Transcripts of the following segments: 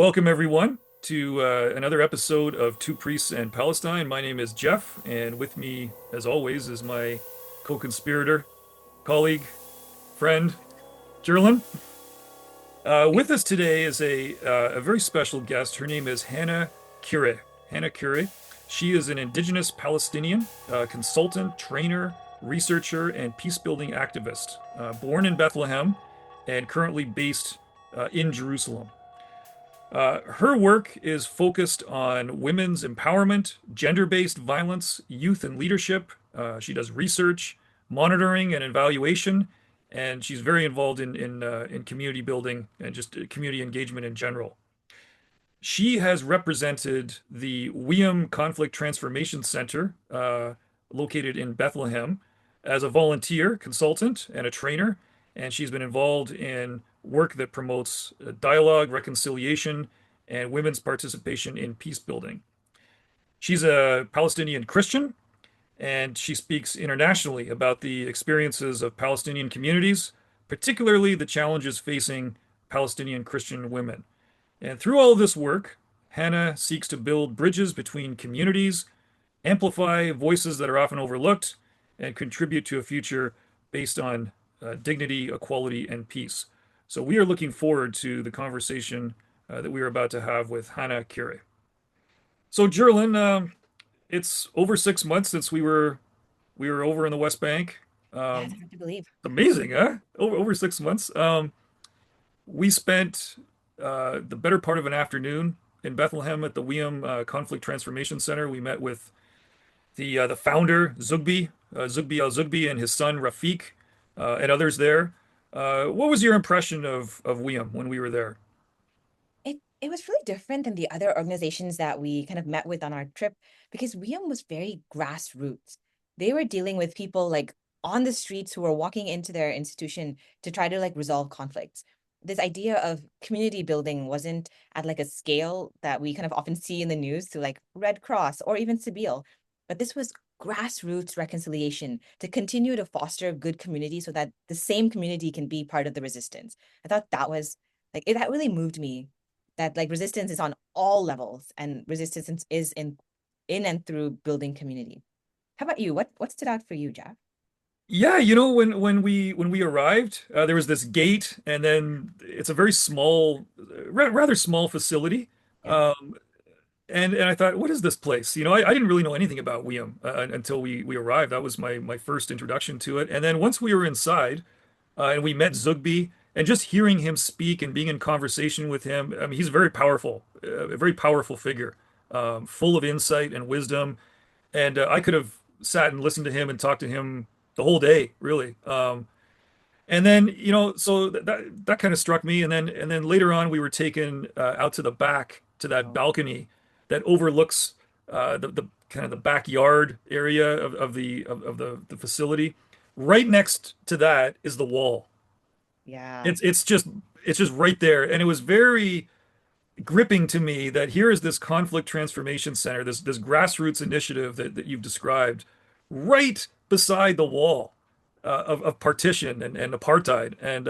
Welcome, everyone, to another episode of Two Priests and Palestine. My name is Jeff, and with me, as always, is my co conspirator, colleague, friend, Jerlin. With us today is a very special guest. Her name is Hannah Kirreh. Hannah Kirreh. She is an indigenous Palestinian consultant, trainer, researcher, and peace building activist, born in Bethlehem and currently based in Jerusalem. Her work is focused on women's empowerment, gender-based violence, youth and leadership. She does research, monitoring, and evaluation, and she's very involved in community building and just community engagement in general. She has represented the WIAM Conflict Transformation Center, located in Bethlehem, as a volunteer, consultant, and a trainer, and she's been involved in work that promotes dialogue, reconciliation, and women's participation in peace building. She's a Palestinian Christian, and she speaks internationally about the experiences of Palestinian communities, particularly the challenges facing Palestinian Christian women. And through all of this work, Hannah seeks to build bridges between communities, amplify voices that are often overlooked, and contribute to a future based on dignity, equality, and peace. So we are looking forward to the conversation that we are about to have with Hannah Kirreh. So Jerlin, it's over 6 months since we were over in the West Bank. Yeah, it's hard to believe. Amazing, huh? Over 6 months. We spent the better part of an afternoon in Bethlehem at the WIAM Conflict Transformation Center. We met with the founder, Zugbi al-Zugbi, and his son, Rafiq, and others there. What was your impression of WIAM when we were there? It was really different than the other organizations that we kind of met with on our trip because WIAM was very grassroots. They were dealing with people like on the streets who were walking into their institution to try to like resolve conflicts. This idea of community building wasn't at like a scale that we kind of often see in the news to like Red Cross or even Sabeel, but this was grassroots reconciliation to continue to foster good community so that the same community can be part of the resistance. I thought that was that really moved me that like resistance is on all levels and resistance is in and through building community. How about you? What stood out for you, Jeff? Yeah, when we arrived, there was this gate, and then it's a very small, rather small facility. Yeah. Um, and I thought, what is this place? I didn't really know anything about WIAM until we arrived. That was my first introduction to it. And then once we were inside, and we met Zugbi, and just hearing him speak and being in conversation with him, I mean, he's very powerful, a very powerful figure, full of insight and wisdom. And I could have sat and listened to him and talked to him the whole day, really. And then, so that kind of struck me. And then later on, we were taken out to the back to that Oh, balcony that overlooks the kind of the backyard area of the facility. Right next to that is the wall. yeah. It's just right there, and it was very gripping to me that here is this conflict transformation center, this grassroots initiative that you've described, right beside the wall of partition and apartheid, and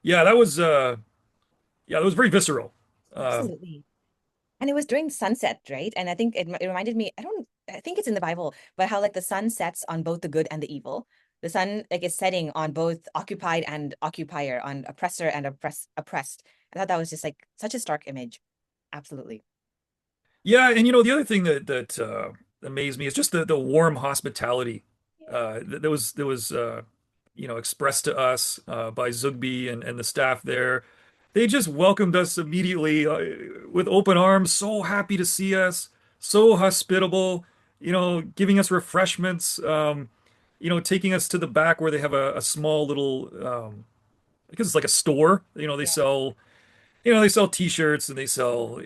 yeah, that was very visceral. Uh, Absolutely. And it was during sunset, right? And I think it reminded me, I think it's in the Bible, but how like the sun sets on both the good and the evil. The sun like is setting on both occupied and occupier, on oppressor and oppressed. I thought that was just like such a stark image. Absolutely. yeah, and the other thing that amazed me is just the warm hospitality that was expressed to us by Zugby and the staff there. They just welcomed us immediately with open arms, so happy to see us, so hospitable, giving us refreshments, taking us to the back where they have a small little, I guess it's like a store. They sell t-shirts and they sell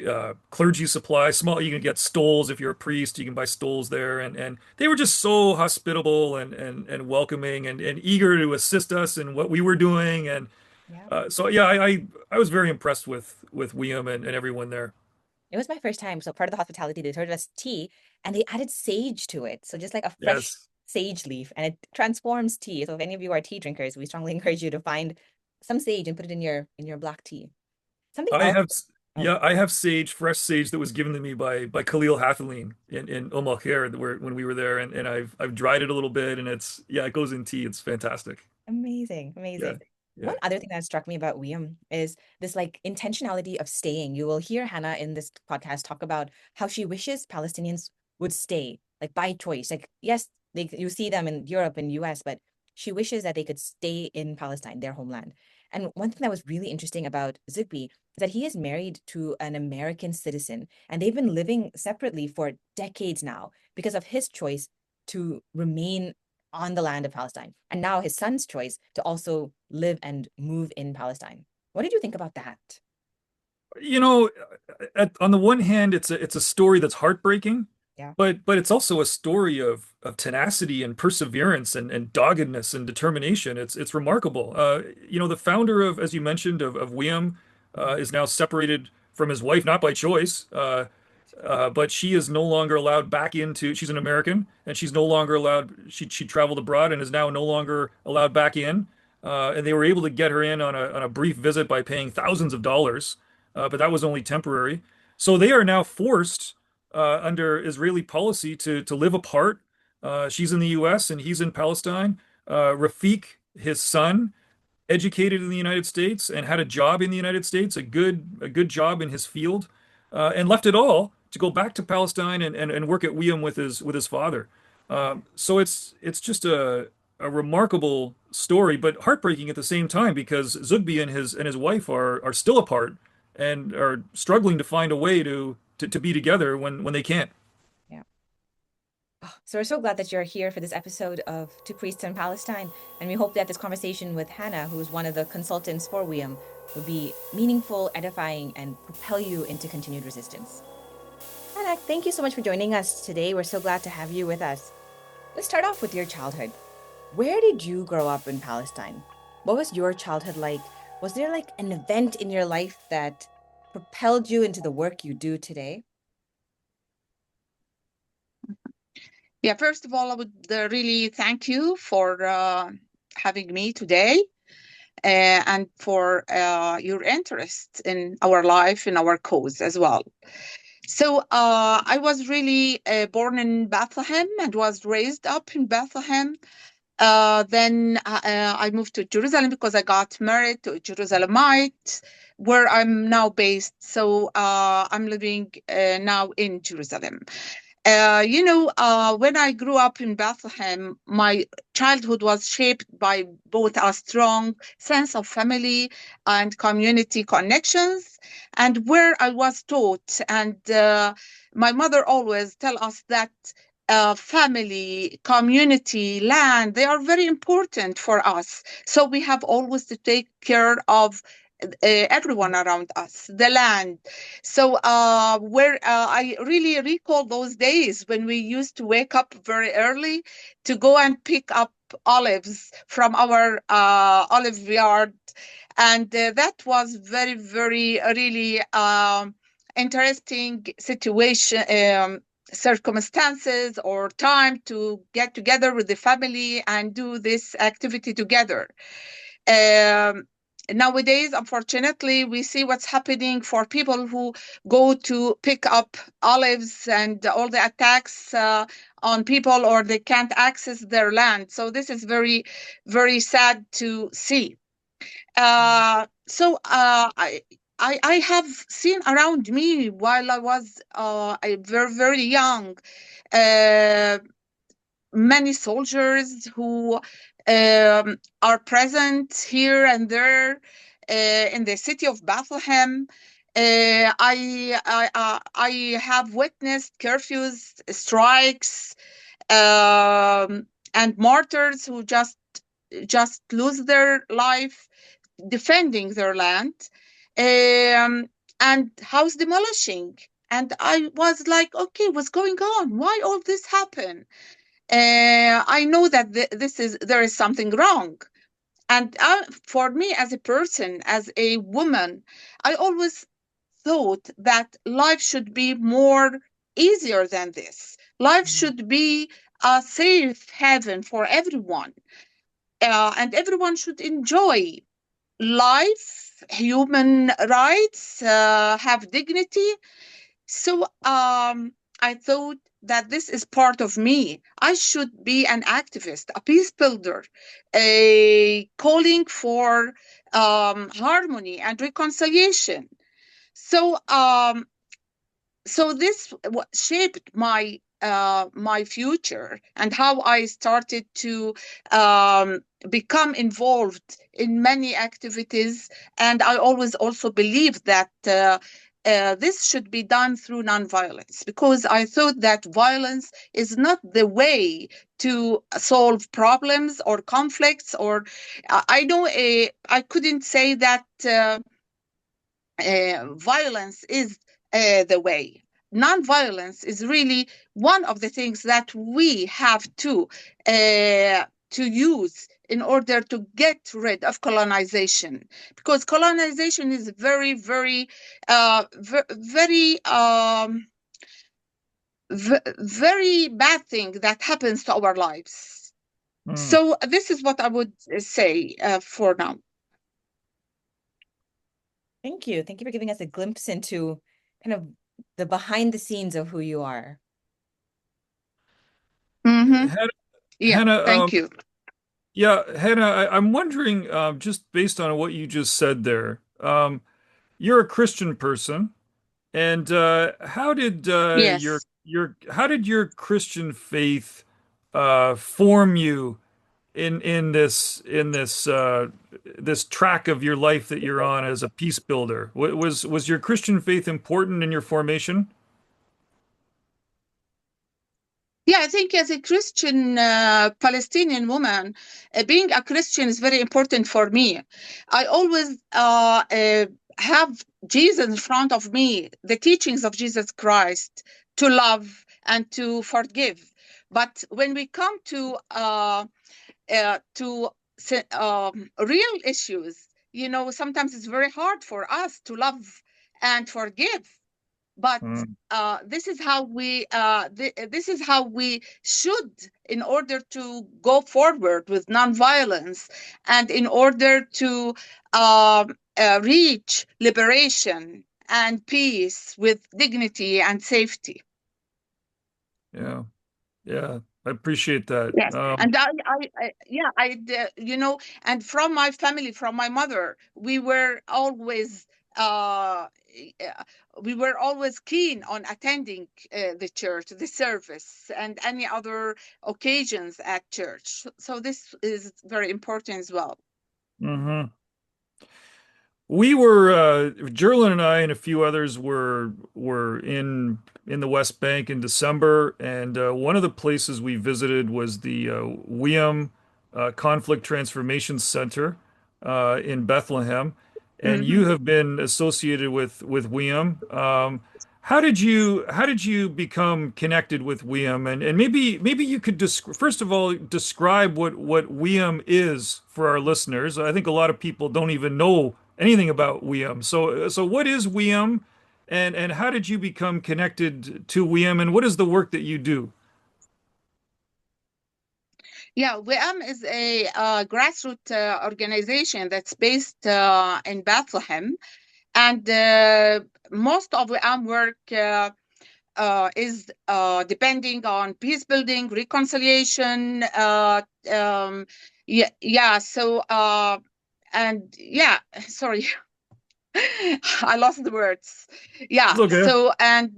clergy supplies. You can get stoles if you're a priest. You can buy stoles there, and they were just so hospitable and welcoming and eager to assist us in what we were doing. And Yeah. so yeah, I was very impressed with William and everyone there. It was my first time. So part of the hospitality, they served us tea and they added sage to it. So just like a fresh Yes, sage leaf and it transforms tea. So if any of you are tea drinkers, we strongly encourage you to find some sage and put it in your black tea. Something I else. have. Oh, Yeah, I have sage, fresh sage that was given to me by Khalil Hathaleen in Khair where when we were there, and I've dried it a little bit, and it's yeah, it goes in tea. It's fantastic. amazing, Yeah, amazing. yeah. One other thing that struck me about Liam is this like intentionality of staying. You will hear Hannah in this podcast talk about how she wishes Palestinians would stay, like by choice. Like, yes, you see them in Europe and US, but she wishes that they could stay in Palestine, their homeland. And one thing that was really interesting about Zigby is that he is married to an American citizen, and they've been living separately for decades now because of his choice to remain on the land of Palestine. And now his son's choice to also live and move in Palestine. What did you think about that? You know, on the one hand, it's a story that's heartbreaking, Yeah. but it's also a story of tenacity and perseverance and doggedness and determination. It's remarkable. The founder of, as you mentioned, of WIAM Mhm. is now separated from his wife, not by choice. But she is no longer allowed back into. She's an American, and she's no longer allowed. She traveled abroad and is now no longer allowed back in. And they were able to get her in on a brief visit by paying thousands of dollars, but that was only temporary. So they are now forced under Israeli policy to live apart. She's in the U.S. and he's in Palestine. Rafik, his son, educated in the United States and had a job in the United States, a good job in his field, and left it all to go back to Palestine and work at WIAM with his father. So it's just a remarkable story, but heartbreaking at the same time because Zugby and his wife are still apart and are struggling to find a way to be together when they can't. Yeah. Oh, so we're so glad that you're here for this episode of Two Priests in Palestine. And we hope that this conversation with Hannah, who is one of the consultants for WIAM, would be meaningful, edifying, and propel you into continued resistance. Hannah, thank you so much for joining us today. We're so glad to have you with us. Let's start off with your childhood. Where did you grow up in Palestine? What was your childhood like? Was there like an event in your life that propelled you into the work you do today? Yeah, first of all, I would really thank you for having me today and for your interest in our life, in our cause as well. So I was really born in Bethlehem and was raised up in Bethlehem. Then I moved to Jerusalem because I got married to a Jerusalemite, where I'm now based. So I'm living now in Jerusalem. When I grew up in Bethlehem, my childhood was shaped by both a strong sense of family and community connections, and where I was taught. And my mother always tell us that family, community, land, they are very important for us. So we have always to take care of everyone around us, the land. So where I really recall those days when we used to wake up very early to go and pick up olives from our olive yard. And that was very, very, really interesting situation, circumstances or time to get together with the family and do this activity together. Um, Nowadays, unfortunately, we see what's happening for people who go to pick up olives and all the attacks on people, or they can't access their land. So this is very, very sad to see. I have seen around me while I was very, very young, uh, many soldiers who are present here and there in the city of Bethlehem. I have witnessed curfews, strikes, and martyrs who just lose their life defending their land, and house demolishing. And I was like, okay, what's going on? Why all this happen? I know that there is something wrong. And for me, as a person, as a woman, I always thought that life should be more easier than this. Life should be a safe haven for everyone, and everyone should enjoy life human rights, have dignity. So I thought that this is part of me. I should be an activist, a peace builder, a calling for harmony and reconciliation. So this shaped my future and how I started to become involved in many activities. And I always also believed that this should be done through nonviolence, because I thought that violence is not the way to solve problems or conflicts. Or I know I couldn't say that violence is the way. Non-violence is really one of the things that we have to use in order to get rid of colonization, because colonization is very, very, very, very bad thing that happens to our lives. Mm. So this is what I would say for now. Thank you. Thank you for giving us a glimpse into kind of the behind the scenes of who you are. Mm-hmm. Hannah, Yeah, Hannah, thank you. yeah, Hannah, I'm wondering, just based on what you just said there, you're a Christian person, and how did Yes. how did your Christian faith form you in this track of your life that you're on as a peace builder? Was your Christian faith important in your formation? Yeah, I think as a Christian Palestinian woman, being a Christian is very important for me. I always have Jesus in front of me, the teachings of Jesus Christ, to love and to forgive. But when we come to real issues, sometimes it's very hard for us to love and forgive. But Mm. this is how we should, in order to go forward with nonviolence, and in order to reach liberation and peace with dignity and safety. Yeah, yeah, I appreciate that. Yes, and yeah, and from my family, from my mother, uh, uh, we were always keen on attending the church, the service, and any other occasions at church. So this is very important as well. Hmm. We were Jerlin and I and a few others were in the West Bank in December, and one of the places we visited was the WIAM Conflict Transformation Center in Bethlehem, and Mhm. you have been associated with WIAM. How did you become connected with WIAM, and maybe you could first of all describe what WIAM is for our listeners. I think a lot of people don't even know anything about WIAM. So what is WIAM, and how did you become connected to WIAM, and what is the work that you do? Yeah, WM is a grassroots organization that's based in Bethlehem, and most of WM work is depending on peace building, reconciliation. Yeah, yeah. So, and yeah, sorry, I lost the words. Yeah. It's okay. So, and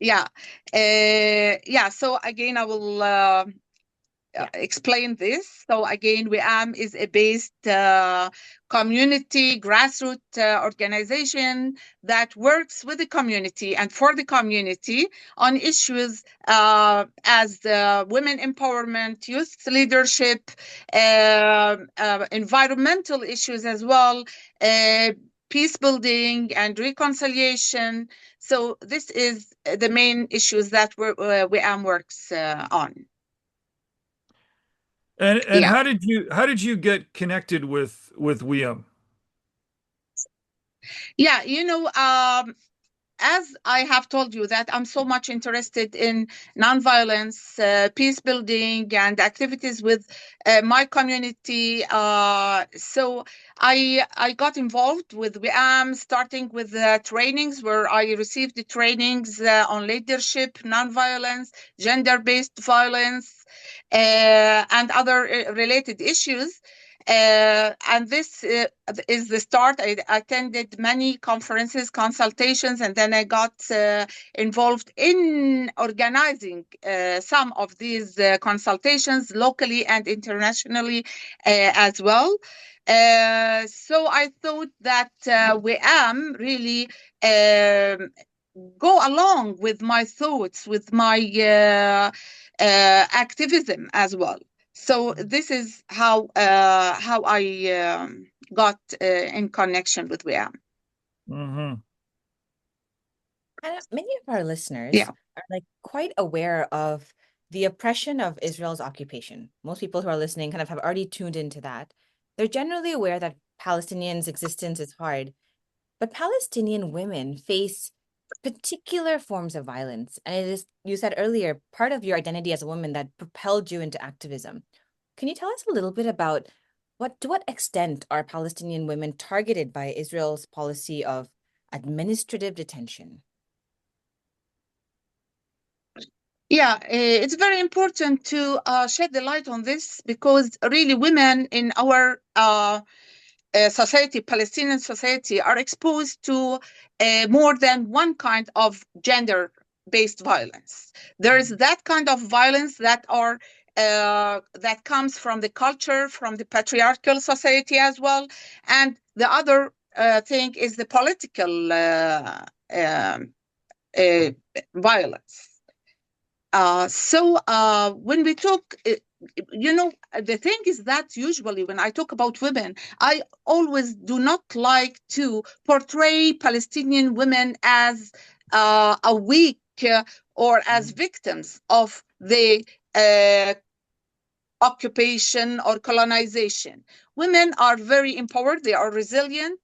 yeah, yeah. So again, I will. Yeah. Explain this. So again, WIAM is a based community grassroots organization that works with the community and for the community on issues as women empowerment, youth leadership, environmental issues as well, uh, peace building and reconciliation. So this is the main issues that WIAM works on. And Yeah. how did you get connected with WIAM? Yeah, as I have told you that I'm so much interested in nonviolence, peace building, and activities with my community. So I got involved with WIAM, starting with trainings where I received the trainings on leadership, nonviolence, gender-based violence, and other related issues. And this is the start. I attended many conferences, consultations, and then I got involved in organizing some of these consultations locally and internationally as well. So I thought that we am really go along with my thoughts, with my activism as well. So this is how I got in connection with WIAM. Mm-hmm. And many of our listeners Yeah. are like quite aware of the oppression of Israel's occupation. Most people who are listening kind of have already tuned into that. They're generally aware that Palestinians' existence is hard, but Palestinian women face particular forms of violence. And it is, you said earlier, part of your identity as a woman that propelled you into activism. Can you tell us a little bit about to what extent are Palestinian women targeted by Israel's policy of administrative detention? Yeah, it's very important to shed the light on this, because really women in our society, Palestinian society, are exposed to more than one kind of gender-based violence. There is that kind of violence that comes from the culture, from the patriarchal society as well, and the other thing is the political violence. So when we talk, the thing is that usually when I talk about women, I always do not like to portray Palestinian women as a weak or as victims of the occupation or colonization. Women are very empowered, they are resilient,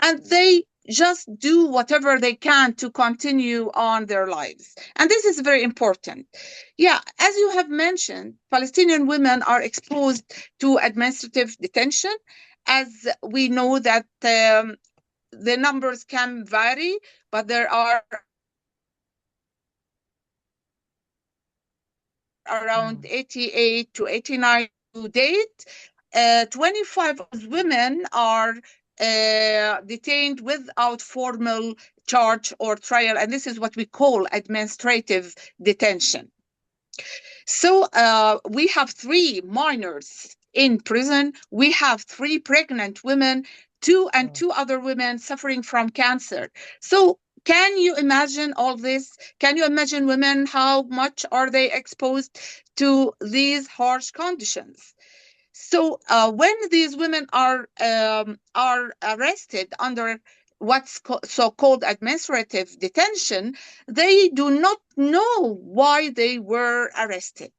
and they just do whatever they can to continue on their lives. And this is very important. Yeah, as you have mentioned, Palestinian women are exposed to administrative detention. As we know that the numbers can vary, but there are around 88 to 89 to date. 25 of women are detained without formal charge or trial, and this is what we call administrative detention. So we have 3 minors in prison. We have 3 pregnant women, 2 other women suffering from cancer. So can you imagine all this? Can you imagine women, how much are they exposed to these harsh conditions? So when these women are arrested under what's so-called administrative detention, they do not know why they were arrested.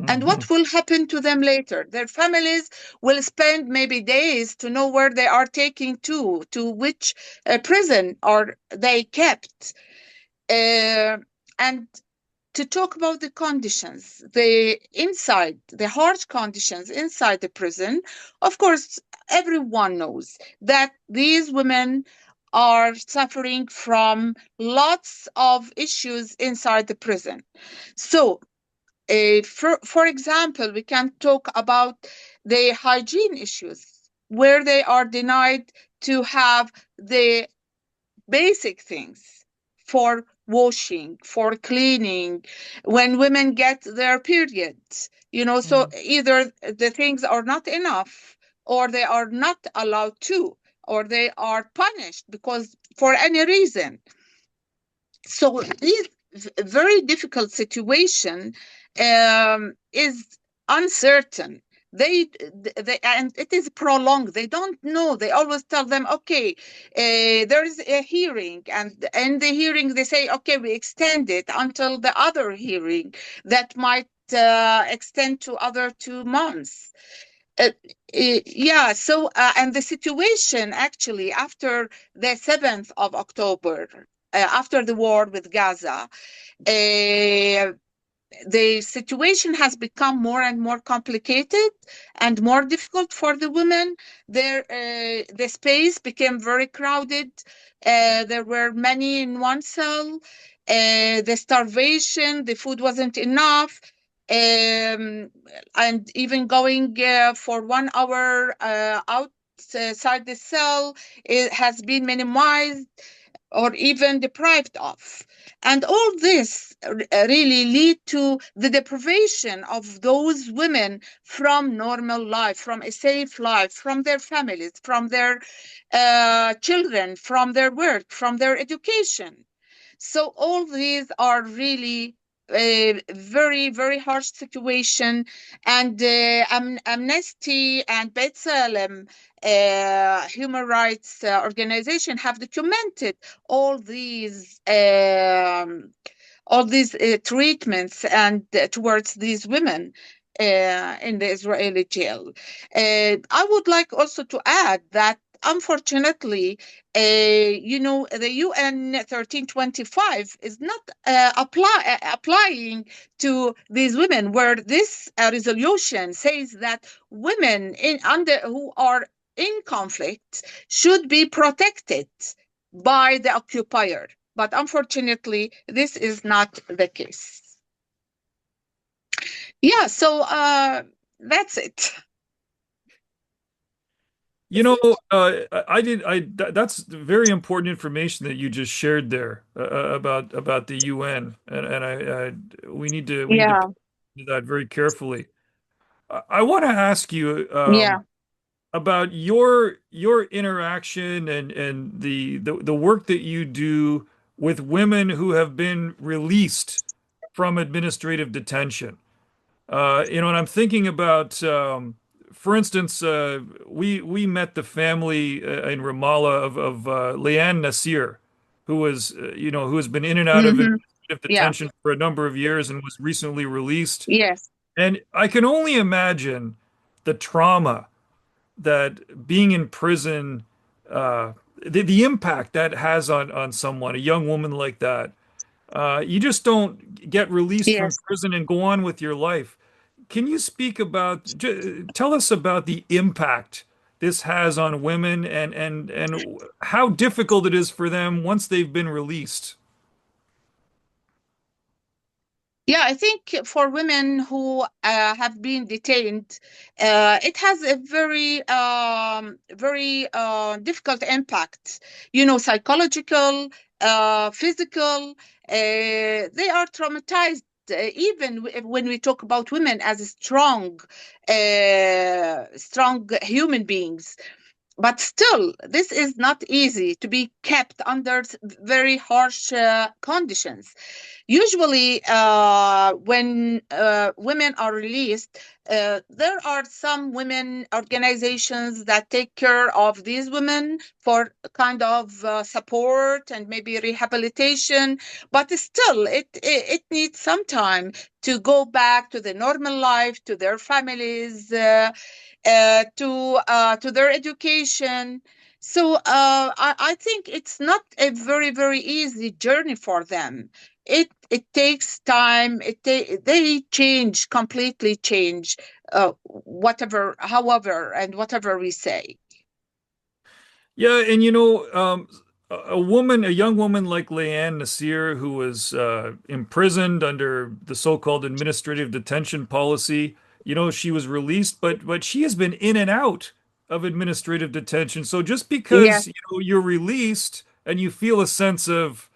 And what will happen to them later? Their families will spend maybe days to know where they are taking to which prison are they kept. And to talk about the conditions, the harsh conditions inside the prison, of course, everyone knows that these women are suffering from lots of issues inside the prison. So, for example, we can talk about the hygiene issues, where they are denied to have the basic things for washing, for cleaning, when women get their periods, so either the things are not enough, or they are not allowed to, or they are punished because for any reason. So this very difficult situation is uncertain. They and it is prolonged. They don't know. They always tell them, okay, there is a hearing, and in the hearing they say, okay, we extend it until the other hearing that might extend to other 2 months. Yeah, so and the situation actually after the 7th of October, after the war with Gaza, the situation has become more and more complicated and more difficult for the women. The space became very crowded. There were many in one cell. The starvation, the food wasn't enough. And even going for 1 hour outside the cell, it has been minimized or even deprived of. And all this really lead to the deprivation of those women from normal life, from a safe life, from their families, from their children, from their work, from their education. So all these are really a very, very harsh situation. And Amnesty and B'Tselem, human rights organization, have documented all these treatments and towards these women in the Israeli jail. I would like also to add that unfortunately, the UN 1325 is not applying to these women, where this resolution says that women who are in conflict should be protected by the occupier. But unfortunately, this is not the case. Yeah, so that's it. You know, that's very important information that you just shared there about the UN, we need to Yeah, do that very carefully. I want to ask you yeah. about your interaction and the work that you do with women who have been released from administrative detention. And I'm thinking about, for instance, we met the family in Ramallah of Leanne Nasir, who was, who has been in and out of Hmm. administrative Yeah, detention for a number of years and was recently released. yes, And I can only imagine the trauma that being in prison, uh, the impact that has on someone, a young woman like that. You just don't get released from yes. prison and go on with your life. Can you speak about, tell us about the impact this has on women and how difficult it is for them once they've been released? Yeah, I think for women who have been detained, it has a very difficult impact. Psychological, physical. They are traumatized. Even when we talk about women as strong human beings, but still, this is not easy to be kept under very harsh conditions. Usually, when women are released, there are some women organizations that take care of these women for kind of support and maybe rehabilitation. But still, it needs some time to go back to the normal life, to their families, to their education. So I think it's not a very, very easy journey for them. It takes time. They completely change, whatever we say. Yeah, and a young woman like Leanne Nasir, who was imprisoned under the so-called administrative detention policy, she was released, but she has been in and out of administrative detention. So just Yes, because, you're released and you feel a sense of,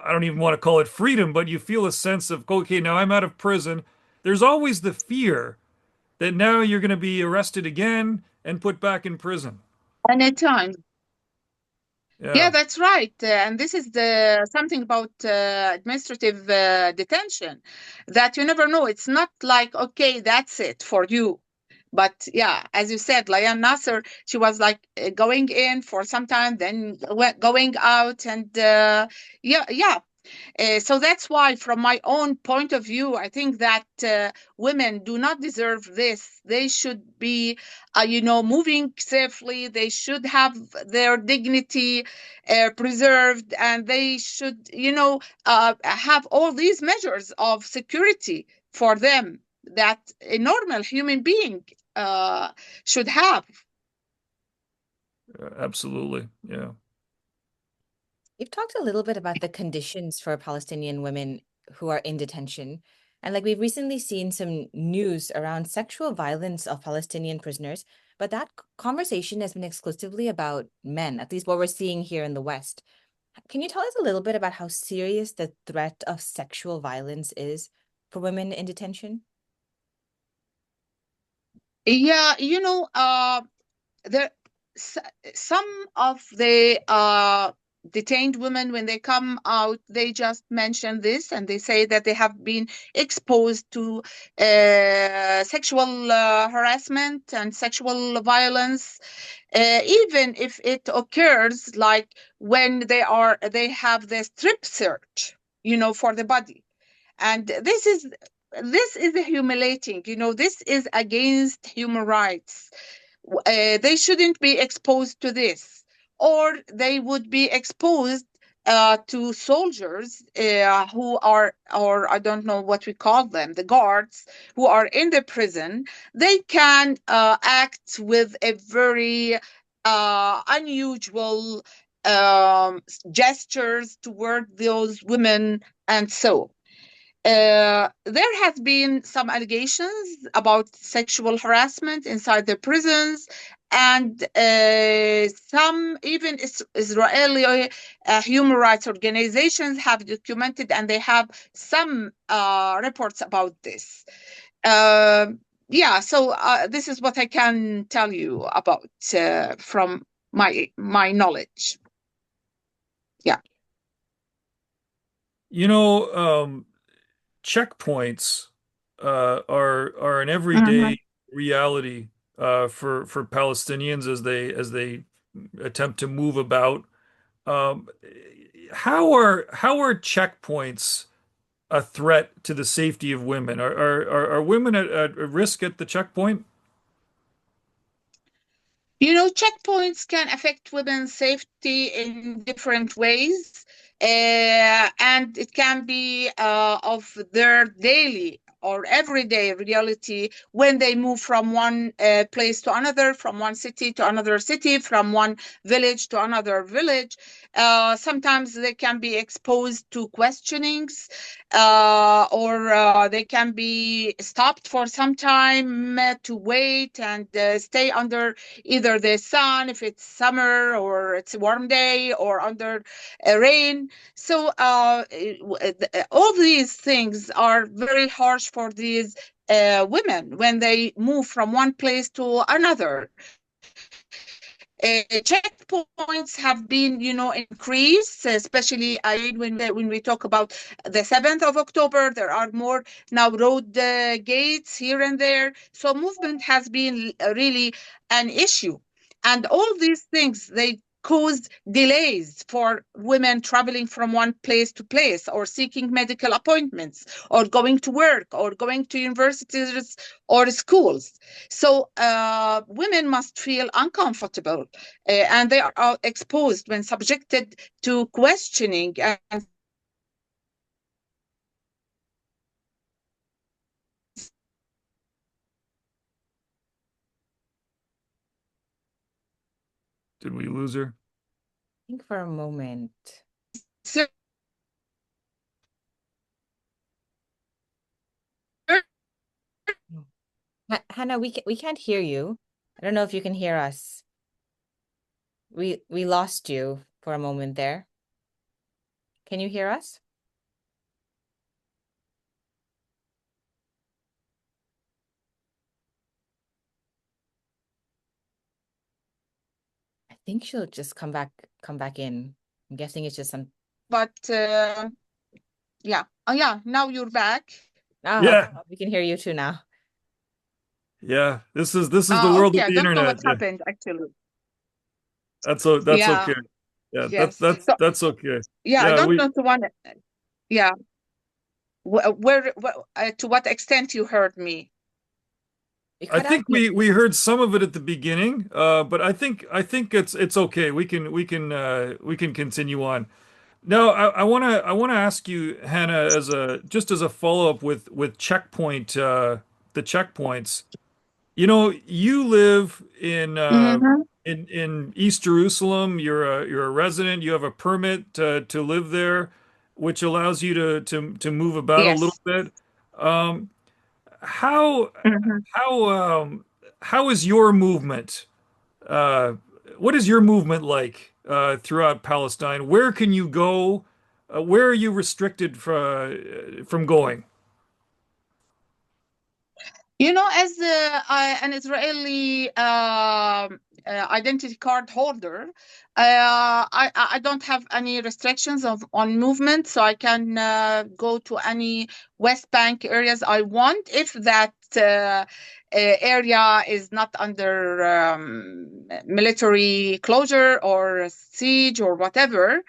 I don't even want to call it freedom, but you feel a sense of, okay, now I'm out of prison. There's always the fear that now you're going to be arrested again and put back in prison. anytime. Yeah, Yeah. that's right. And this is the something about administrative detention, that you never know. It's not like, okay, that's it for you. But yeah, as you said, Layan Nasser, she was like going in for some time, then going out, and yeah, So that's why, from my own point of view, I think that women do not deserve this. They should be, moving safely. They should have their dignity preserved, and they should, have all these measures of security for them that a normal human being should have. Absolutely. Yeah. You've talked a little bit about the conditions for Palestinian women who are in detention. And like we've recently seen some news around sexual violence of Palestinian prisoners, but that conversation has been exclusively about men, at least what we're seeing here in the West. Can you tell us a little bit about how serious the threat of sexual violence is for women in detention? Yeah, there some of the detained women, when they come out, they just mention this, and they say that they have been exposed to sexual harassment and sexual violence, even if it occurs like when they have the strip search, for the body. And this is humiliating. This is against human rights. They shouldn't be exposed to this, or they would be exposed to soldiers who are, or I don't know what we call them, the guards who are in the prison. They can act with a very unusual gestures toward those women, and so there has been some allegations about sexual harassment inside the prisons, and some even Israeli human rights organizations have documented, and they have some reports about this. Yeah, so this is what I can tell you about from my knowledge. Yeah. Checkpoints are an Mhm. everyday reality for Palestinians as they attempt to move about. Um, how are checkpoints a threat to the safety of women? Are women at risk at the checkpoint? Checkpoints can affect women's safety in different ways, and it can be of their daily or everyday reality when they move from one place to another, from one city to another city, from one village to another village. Sometimes they can be exposed to questionings, or they can be stopped for some time to wait and stay under either the sun if it's summer or it's a warm day, or under rain. So all these things are very harsh for these women when they move from one place to another. Checkpoints have been, increased, especially when we talk about the 7th of October. There are more now road gates here and there. So movement has been really an issue. And all these things, they caused delays for women traveling from one place to place, or seeking medical appointments, or going to work, or going to universities or schools. So women must feel uncomfortable, and they are exposed when subjected to questioning and Did we lose her? I think for a moment. Hannah, we can't hear you. I don't know if you can hear us. We lost you for a moment there. Can you hear us? I think she'll just come back in. I'm guessing it's just some. But yeah, oh yeah, now you're back. Oh, okay. Yeah, We can hear you too now. yeah. This is the world Okay, of I the don't know internet. what Yeah, happened actually. that's Yeah, okay. Yeah, yes. So that's okay. yeah, I Yeah, don't we know to one. Yeah. To what extent you heard me? We I cut out think we heard some of it at the beginning, but I think it's okay. We can continue on. Now, I wanna ask you, Hannah, as a just as a follow-up with checkpoint the checkpoints. You live Mm-hmm. in East Jerusalem. You're a resident. You have a permit to live there, which allows you to move about a little Yes. bit. Um, how Mm-hmm. how how is your movement? Uh, what is your movement like throughout Palestine? Where can you go? Where are you restricted from going? As an Israeli identity card holder, I don't have any restrictions on movement, so I can go to any West Bank areas I want if that area is not under military closure or siege or whatever.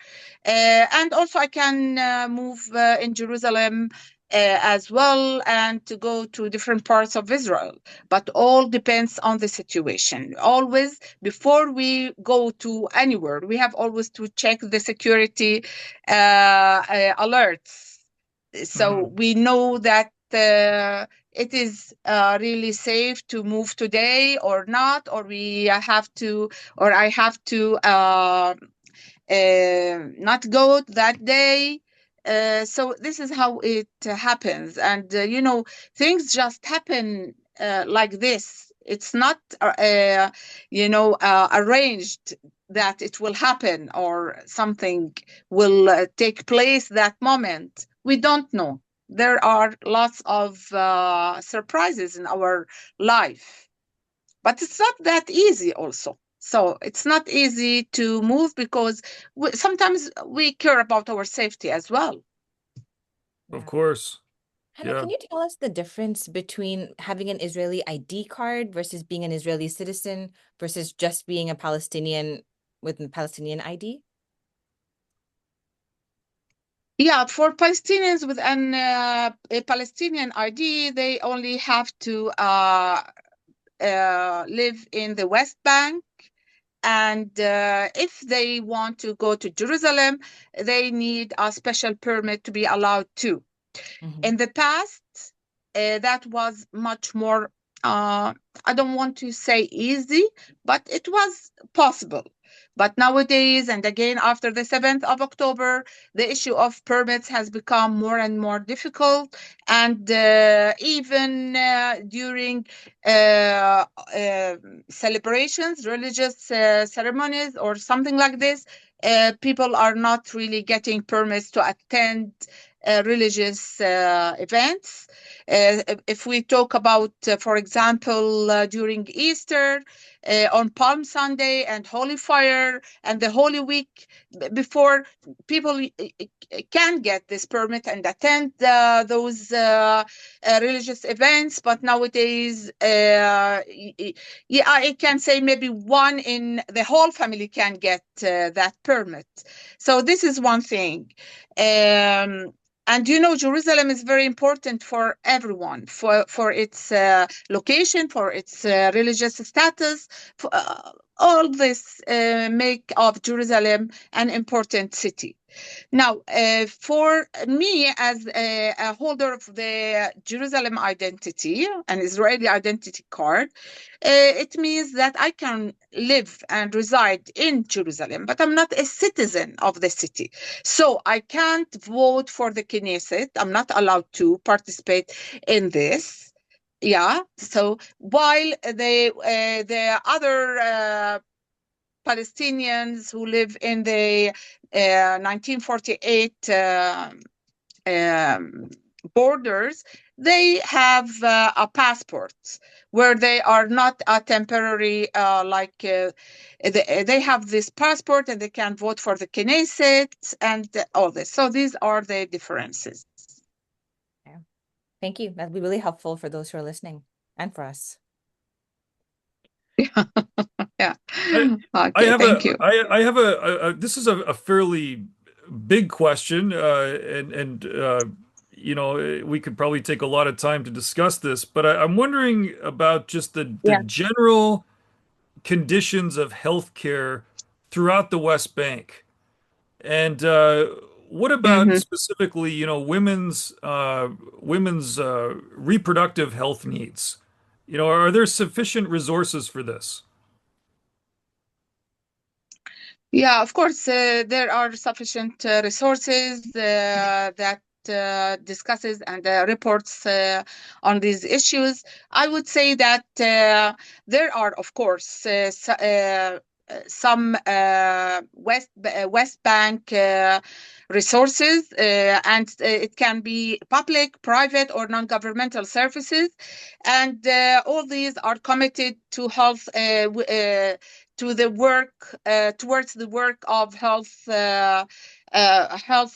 And also, I can move in Jerusalem as well, and to go to different parts of Israel. But all depends on the situation. Always, before we go to anywhere, we have always to check the security alerts. So Mhm. we know that it is really safe to move today or not, or we have to, or I have to not go that day. So this is how it happens. And, things just happen like this. It's not, arranged that it will happen or something will take place that moment. We don't know. There are lots of surprises in our life, but it's not that easy also. So it's not easy to move because sometimes we care about our safety as well. Of Yeah. course. Hannah, Yeah. can you tell us the difference between having an Israeli ID card versus being an Israeli citizen versus just being a Palestinian with a Palestinian ID? Yeah, for Palestinians with a Palestinian ID, they only have to live in the West Bank. And if they want to go to Jerusalem, they need a special permit to be allowed to. Mhm. In the past, that was much more, uh, I don't want to say easy, but it was possible. But nowadays, and again after the 7th of October, the issue of permits has become more and more difficult. And even during uh, celebrations, religious ceremonies, or something like this, people are not really getting permits to attend religious events. If we talk about, for example, during Easter, on Palm Sunday and Holy Fire and the Holy Week, before people can get this permit and attend those religious events. But nowadays, yeah, I can say maybe one in the whole family can get that permit. So this is one thing. Um, and Jerusalem is very important for everyone, for its location, for its religious status. For, all this make of Jerusalem an important city. Now, for me, as a holder of the Jerusalem identity, an Israeli identity card, it means that I can live and reside in Jerusalem, but I'm not a citizen of the city. So I can't vote for the Knesset. I'm not allowed to participate in this. Yeah. So while the other Palestinians who live in the 1948 um, borders, they have a passport where they are not a temporary, they have this passport and they can vote for the Knesset and all this. So these are the differences. Yeah. Thank you. That'd be really helpful for those who are listening and for us. Yeah. I I Okay, have thank a you. I have a this is a fairly big question, and you know, we could probably take a lot of time to discuss this, but I'm wondering about just the Yeah. general conditions of healthcare throughout the West Bank. And what about Mm-hmm. specifically, you know, women's reproductive health needs? You know, are there sufficient resources for this? Yeah, of course, there are sufficient resources that discusses and reports on these issues. I would say that there are, of course, some West Bank resources, and it can be public, private, or non-governmental services, and all these are committed to health. To the work towards the work of health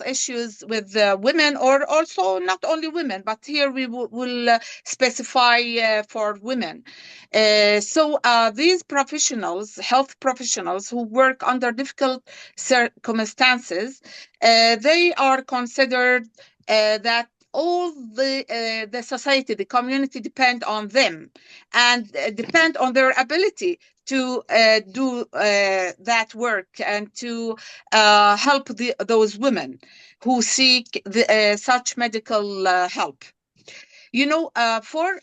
issues with women, or also not only women, but here we will specify for women. So these professionals, health professionals who work under difficult circumstances, they are considered that all the society, the community depend on them, and depend on their ability to do that work, and to help those women who seek such medical help. You know, for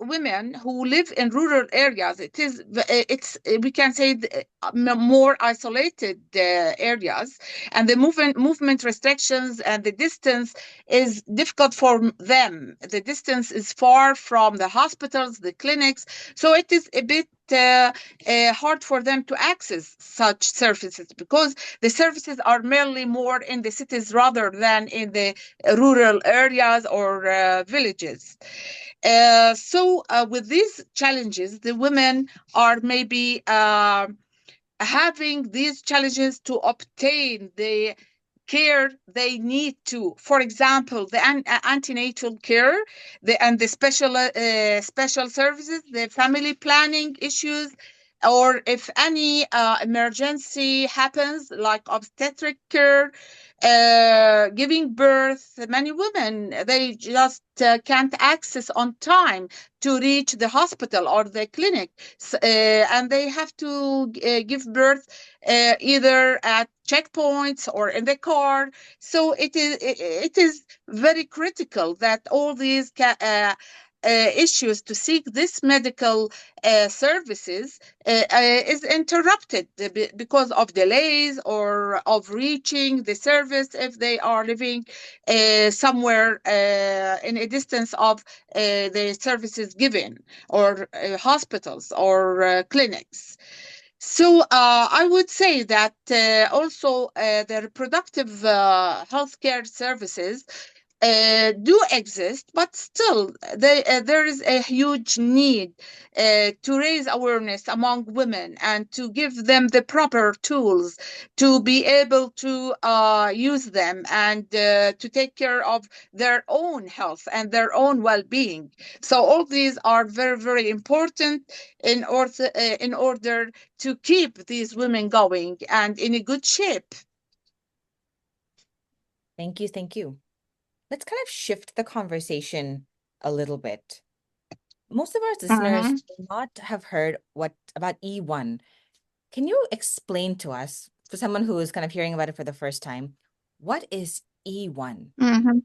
women who live in rural areas, it's we can say more isolated areas, and the movement restrictions and the distance is difficult for them. The distance is far from the hospitals, the clinics, so it is a bit hard for them to access such services, because the services are mainly more in the cities rather than in the rural areas or villages. So with these challenges, the women are maybe having these challenges to obtain the care they need to. For example, the antenatal care, and the special services, the family planning issues, or if any emergency happens, like obstetric care, giving birth. Many women, they just can't access on time to reach the hospital or the clinic, and they have to give birth either at checkpoints or in the car. So it is very critical that all these issues to seek this medical services is interrupted because of delays, or of reaching the service if they are living somewhere in a distance of the services given, or hospitals or clinics. So I would say that also the reproductive healthcare services do exist, but still there is a huge need to raise awareness among women, and to give them the proper tools to be able to use them, and to take care of their own health and their own well-being. So all these are very, very important in order to keep these women going and in a good shape. Thank you. Thank you. Let's kind of shift the conversation a little bit. Most of our listeners Mhm. may not have heard about E1. Can you explain to us, for someone who is kind of hearing about it for the first time, what is E1? Mhm.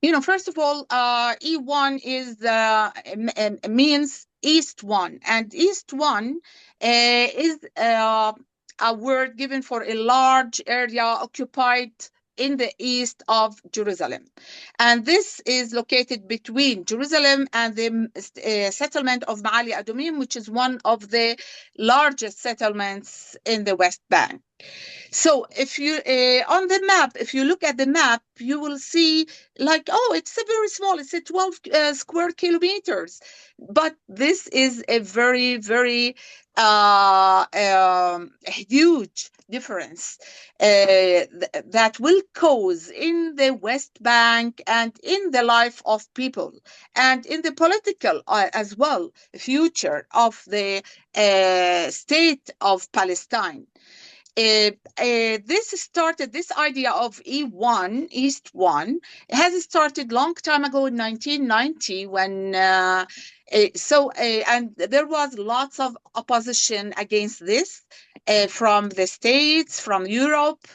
You know, first of all, E1 is means East One, and East One is a word given for a large area occupied in the east of Jerusalem, and this is located between Jerusalem and the settlement of Maali Adumim, which is one of the largest settlements in the West Bank. So if you on the map, if you look at the map, you will see like, oh, it's a very small, it's a 12 square kilometers. But this is a very, very huge difference that will cause in the West Bank and in the life of people, and in the political as well future of the state of Palestine. this idea of E1, East One, has started long time ago in 1990 when and there was lots of opposition against this from the States, from Europe,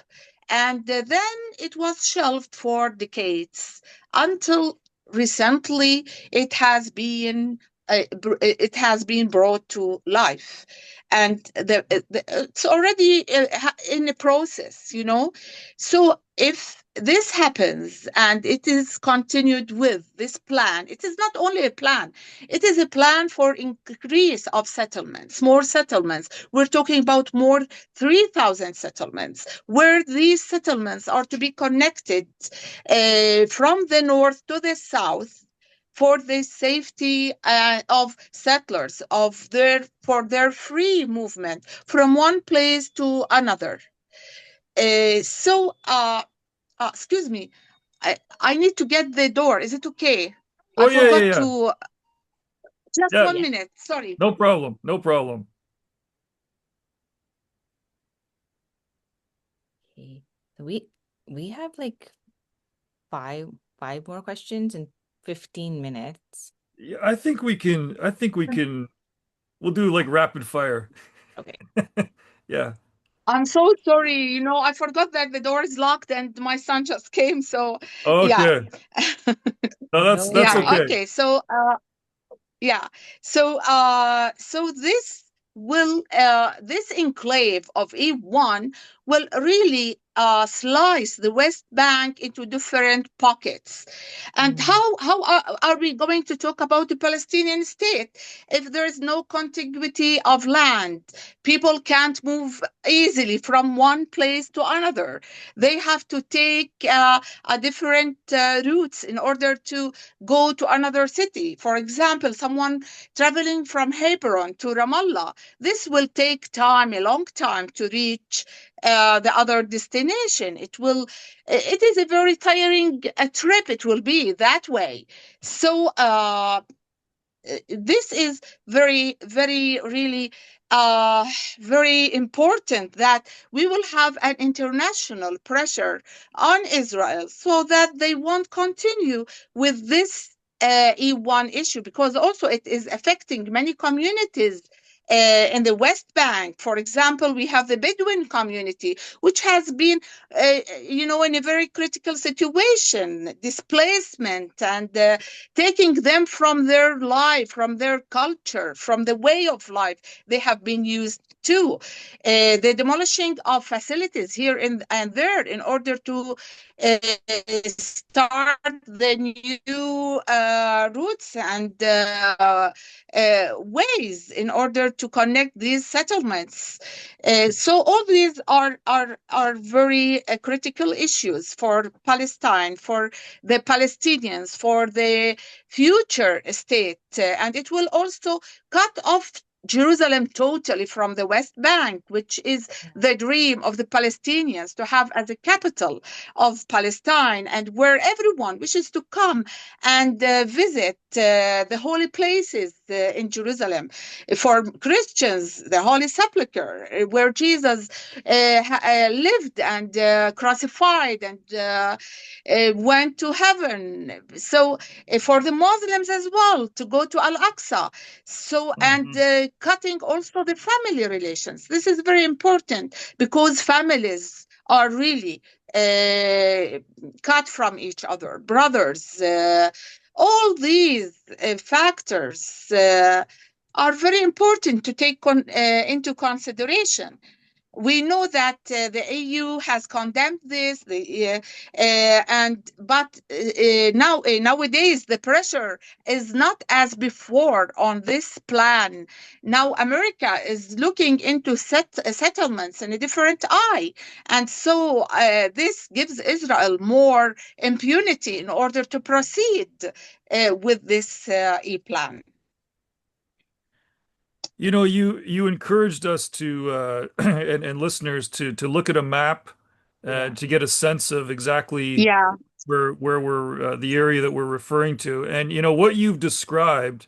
and then it was shelved for decades until recently it has been brought to life, and it's already in the process, you know. So if this happens and it is continued with this plan, it is not only a plan, it is a plan for increase of settlements, more settlements. We're talking about more 3,000 settlements, where these settlements are to be connected from the north to the south for the safety of settlers, for their free movement from one place to another. Excuse me, I need to get the door. Is it okay? Oh I yeah, yeah, forgot yeah. to. Just Yeah, 1 minute. Sorry. no problem. No problem. Okay. So we have like five five more questions in 15 minutes. Yeah, I think we can we'll do like rapid fire. Okay. Yeah. I'm so sorry. You know, I forgot that the door is locked and my son just came. So, yeah. Okay. No, No that's Yeah. okay. worries. Okay. So, yeah. So this enclave of E1 will really slice the West Bank into different pockets. And Mm, how are we going to talk about the Palestinian state if there is no contiguity of land? People can't move easily from one place to another. They have to take a different routes in order to go to another city. For example, someone traveling from Hebron to Ramallah, this will take time, a long time to reach the other destination. It is a very tiring trip. It will be that way. So this is very, very, really very important that we will have an international pressure on Israel so that they won't continue with this E1 issue, because also it is affecting many communities. In the West Bank, for example, we have the Bedouin community, which has been, in a very critical situation, displacement, and taking them from their life, from their culture, from the way of life they have been used to. The demolishing of facilities here and there in order to start the new routes and ways in order to connect these settlements. So all these are very critical issues for Palestine, for the Palestinians, for the future state, and it will also cut off Jerusalem totally from the West Bank, which is the dream of the Palestinians to have as a capital of Palestine, and where everyone wishes to come and visit the holy places in Jerusalem. For Christians, the Holy Sepulchre, where Jesus lived and crucified and went to heaven. So for the Muslims as well, to go to Al-Aqsa. So, and Mhm. cutting also the family relations. This is very important because families are really cut from each other, brothers. All these factors are very important to take into consideration. We know that the EU has condemned this, but nowadays the pressure is not as before on this plan. Now America is looking into settlements in a different eye, and so this gives Israel more impunity in order to proceed with this e-plan. You encouraged us to and listeners to look at a map yeah. to get a sense of exactly Yeah. where we're the area that we're referring to. And what you've described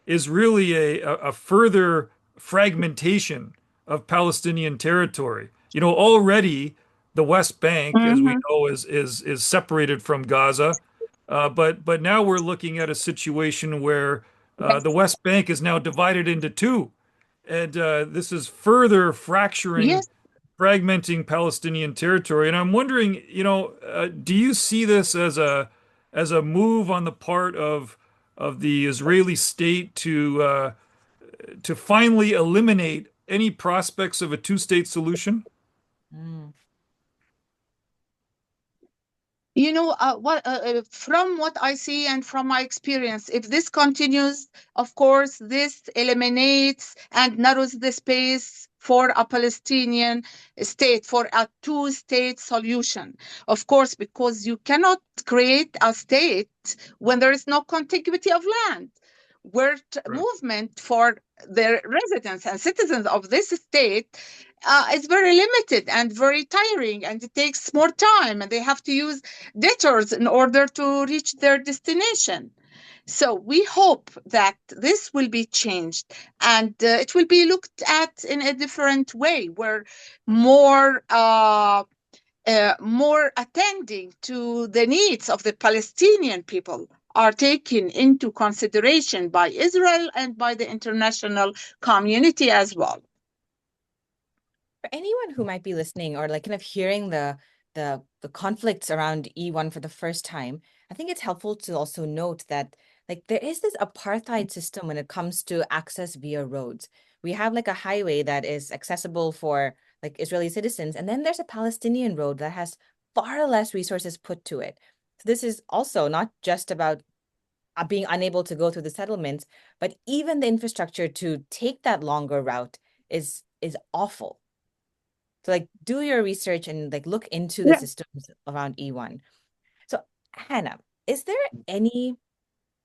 is really a further fragmentation of Palestinian territory. already the West Bank, as we Mhm. know, is separated from Gaza. But now we're looking at a situation where the Yes. West Bank is now divided into two, and this is further fracturing, Yes. fragmenting Palestinian territory. And I'm wondering, do you see this as a move on the part of the Israeli state to finally eliminate any prospects of a two-state solution? Mm. From what I see and from my experience, if this continues, of course, this eliminates and narrows the space for a Palestinian state, for a two-state solution. Of course, because you cannot create a state when there is no contiguity of land, where Right. movement for the residents and citizens of this state is very limited and very tiring, and it takes more time, and they have to use detours in order to reach their destination. So we hope that this will be changed, and it will be looked at in a different way, where more more attending to the needs of the Palestinian people are taken into consideration by Israel and by the international community as well. For anyone who might be listening or like kind of hearing the conflicts around E1 for the first time, I think it's helpful to also note that like there is this apartheid system when it comes to access via roads. We have like a highway that is accessible for like Israeli citizens, and then there's a Palestinian road that has far less resources put to it. So this is also not just about being unable to go through the settlements, but even the infrastructure to take that longer route is awful. So like do your research and like look into the Yeah. systems around E1. So Hannah, is there any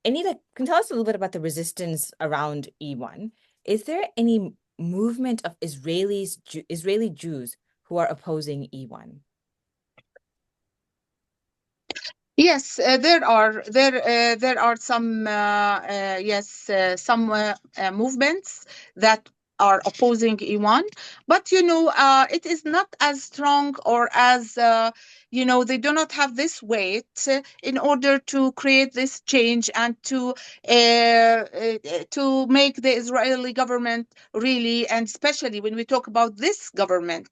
like can you tell us a little bit about the resistance around E1? Is there any movement of Israeli Jews who are opposing E1? Yes, there are some yes some movements that are opposing Iran, but it is not as strong or as they do not have this weight in order to create this change and to make the Israeli government really, and especially when we talk about this government,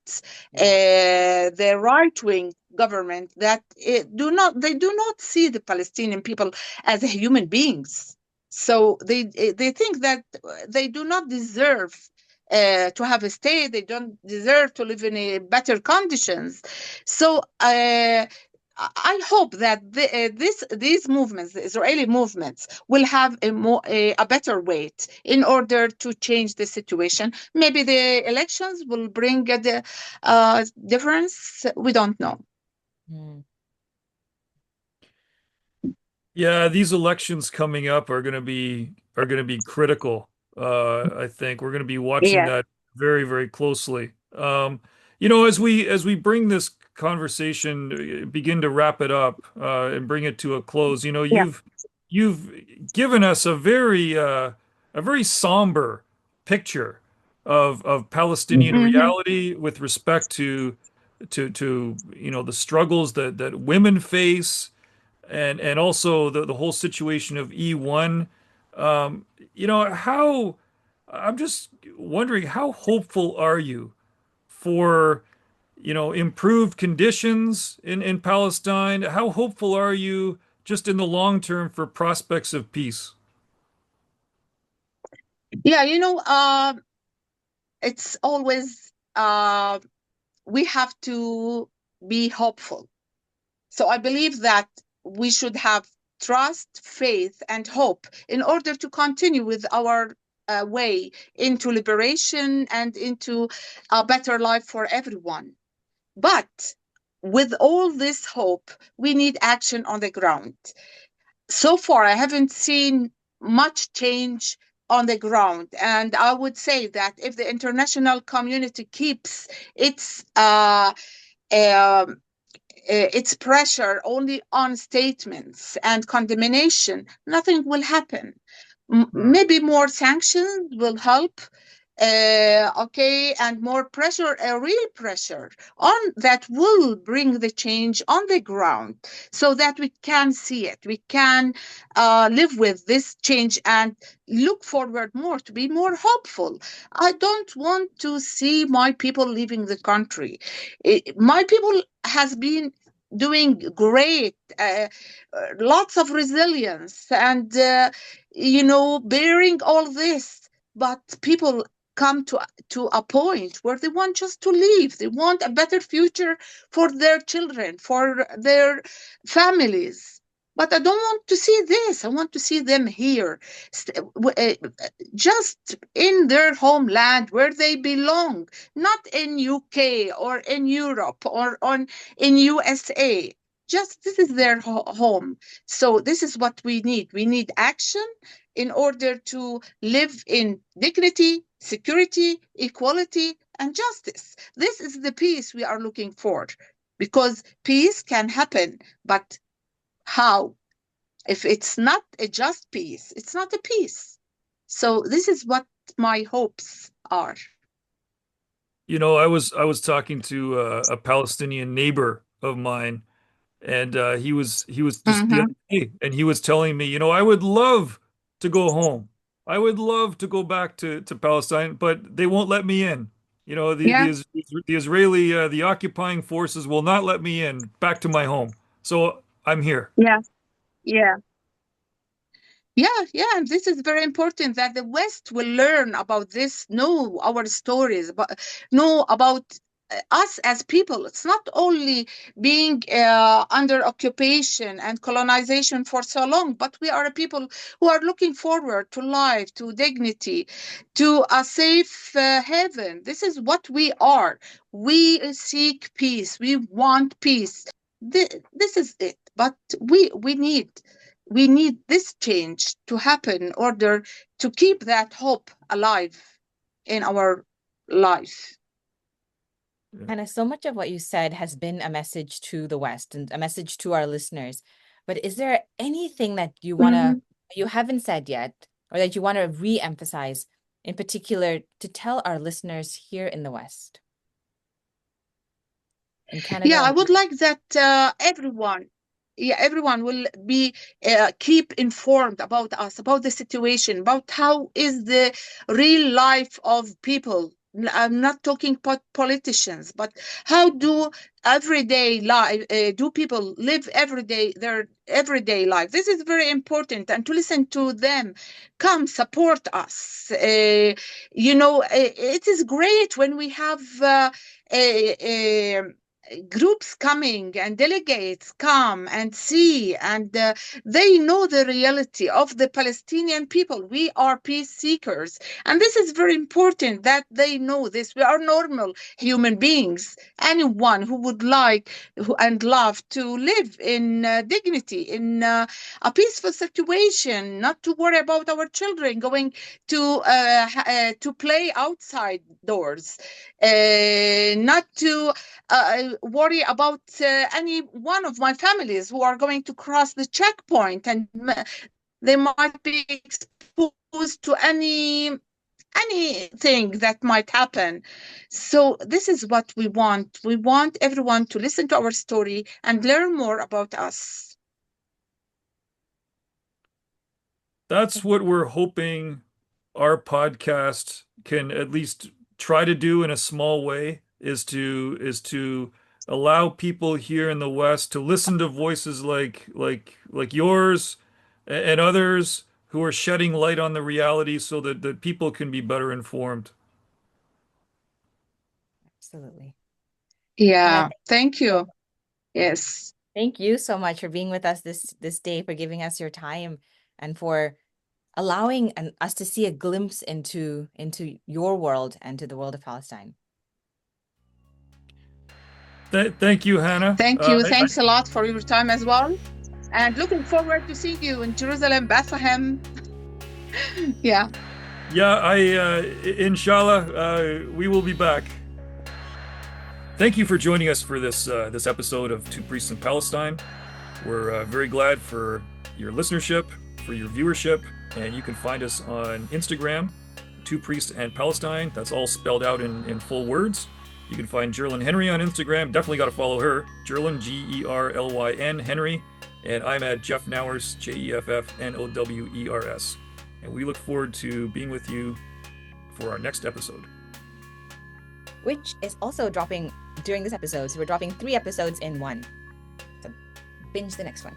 Yeah. the right wing government, that they do not see the Palestinian people as human beings. So they think that they do not deserve to have a state. They don't deserve to live in better conditions. So I hope that these movements, the Israeli movements, will have a better weight in order to change the situation. Maybe the elections will bring a difference. We don't know. Mm. Yeah, these elections coming up are going to be critical. I think we're going to be watching Yes. that very, very closely. As we bring this conversation, begin to wrap it up, and bring it to a close, Yeah. you've given us a very somber picture of Palestinian Hmm. reality with respect to the struggles that women face, and also the whole situation of E1. How I'm just wondering, how hopeful are you for improved conditions in Palestine? How hopeful are you just in the long term for prospects of peace? Yeah, it's always we have to be hopeful. So I believe that we should have trust, faith, and hope in order to continue with our way into liberation and into a better life for everyone. But with all this hope, we need action on the ground. So far, I haven't seen much change on the ground. And I would say that if the international community keeps its um, its pressure only on statements and condemnation, nothing will happen. Hmm. Maybe more sanctions will help, okay, and more pressure, a real pressure on that will bring the change on the ground, so that we can see it, we can live with this change and look forward more, to be more hopeful. I don't want to see my people leaving the country. My people has been doing great, lots of resilience, and bearing all this. But people come to a point where they want just to leave. They want a better future for their children, for their families. But I don't want to see this. I want to see them here, just in their homeland where they belong, not in UK or in Europe or in USA. Just this is their home. So this is what we need. We need action in order to live in dignity, security, equality, and justice. This is the peace we are looking for, because peace can happen, but how? If it's not a just peace, it's not a peace. So this is what my hopes are. I was talking to a Palestinian neighbor of mine, and he was just the Mm-hmm. other day, and he was telling me, I would love to go home. I would love to go back to Palestine, but they won't let me in. Yeah, The Israeli the occupying forces will not let me in back to my home. So I'm here. yeah, yeah. Yeah, and this is very important that the West will learn about this, know our stories, but know about us as people. It's not only being under occupation and colonization for so long, but we are a people who are looking forward to life, to dignity, to a safe haven. This is what we are. We seek peace. We want peace. This is it. But we need this change to happen in order to keep that hope alive in our life. Hannah, so much of what you said has been a message to the West and a message to our listeners. But is there anything that Mhm. you haven't said yet, or that you want to re-emphasize in particular to tell our listeners here in the West, in Canada Yeah, I and would like that everyone will be keep informed about us, about the situation, about how is the real life of people. I'm not talking about politicians, but how do everyday life do people live every day their everyday life? This is very important, and to listen to them, come support us. It is great when we have. Groups coming and delegates come and see, and they know the reality of the Palestinian people. We are peace seekers, and this is very important that they know this. We are normal human beings. Anyone who would like and love to live in dignity, in a peaceful situation, not to worry about our children going to play outside doors, not to worry about any one of my families who are going to cross the checkpoint, and they might be exposed to anything that might happen. So this is what we want. We want everyone to listen to our story and learn more about us. That's what we're hoping our podcast can at least try to do in a small way, is to allow people here in the West to listen to voices like yours and others who are shedding light on the reality so that people can be better informed. absolutely. Hannah, Yeah, thank you. Yes. thank you so much for being with us this day, for giving us your time, and for allowing us to see a glimpse into your world and to the world of Palestine. Thank you, Hannah. Thank you. Thanks a lot for your time as well. And looking forward to seeing you in Jerusalem, Bethlehem. Yeah. Yeah, inshallah, we will be back. Thank you for joining us for this episode of Two Priests in Palestine. We're very glad for your listenership, for your viewership, and you can find us on Instagram, Two Priests and Palestine. That's all spelled out in full words. You can find Gerlyn Henry on Instagram. Definitely got to follow her. Gerlyn, Gerlyn Henry. And I'm at Jeff Nowers, JEFFNOWERS. And we look forward to being with you for our next episode, which is also dropping during this episode. So we're dropping 3 episodes in one. So binge the next one.